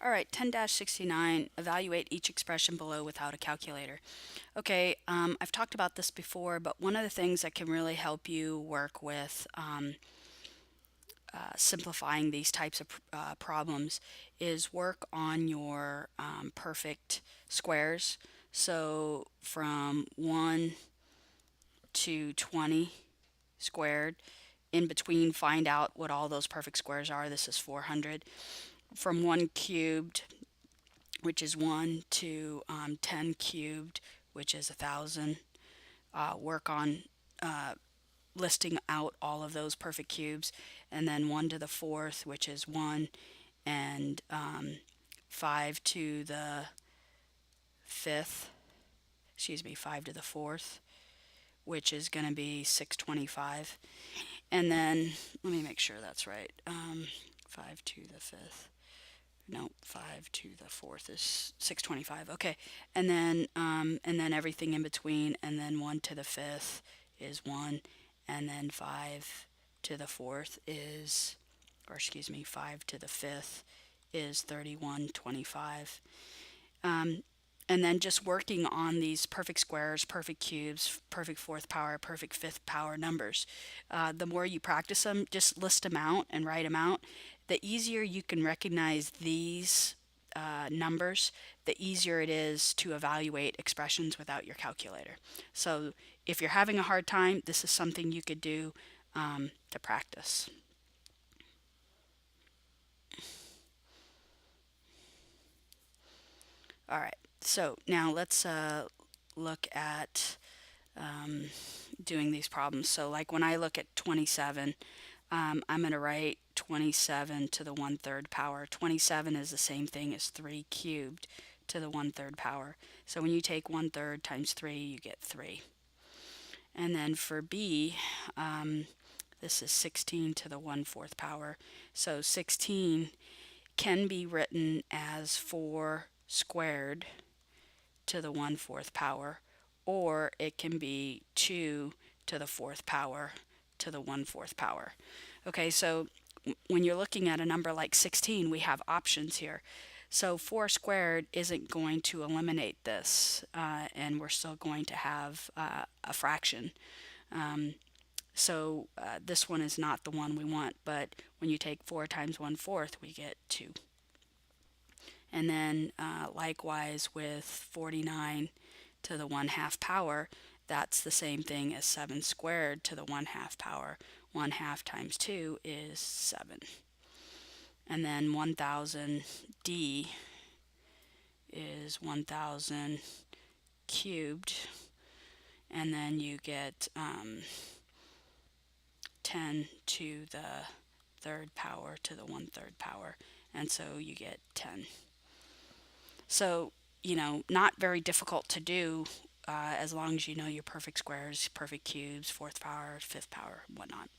All right, 10-69, evaluate each expression below without a calculator. Okay, I've talked about this before, but one of the things that can really help you work with simplifying these types of problems is work on your perfect squares. So from 1 to 20 squared, in between, find out what all those perfect squares are. This is 400. From 1 cubed, which is 1, to 10 cubed, which is 1,000. Work on listing out all of those perfect cubes, and then 1 to the fourth, which is 1, and 5 to the fifth, 5 to the fourth, which is going to be 625. And then, let me make sure that's right. 5 to the fifth. No, 5 to the fourth is 625. Okay. And then everything in between, and then 1 to the fifth is 1, and then 5 to the fourth is, or excuse me, 5 to the fifth is 3125. And then just working on these perfect squares, perfect cubes, perfect fourth power, perfect fifth power numbers. The more you practice them, just list them out and write them out. The easier you can recognize these numbers, the easier it is to evaluate expressions without your calculator. So if you're having a hard time, this is something you could do to practice. All right, so now let's look at doing these problems. So like when I look at 27, I'm going to write 27 to the 1/3 power. 27 is the same thing as 3 cubed to the 1/3 power. So when you take 1/3 times 3, you get 3. And then for B, this is 16 to the 1/4 power. So 16 can be written as 4 squared to the 1/4 power, or it can be 2 to the 4th power to the 1/4 power. Okay, so when you're looking at a number like 16, we have options here. So 4 squared isn't going to eliminate this, and we're still going to have a fraction. So this one is not the one we want, but when you take 4 times 1/4, we get 2. And then likewise with 49 to the 1/2 power, that's the same thing as 7 squared to the 1/2 power. 1/2 times 2 is 7. And then 1000 d is 1000 cubed, and then you get 10 to the 3rd power to the 1/3 power, and so you get 10. So, not very difficult to do as long as you know your perfect squares, perfect cubes, fourth power, fifth power, whatnot.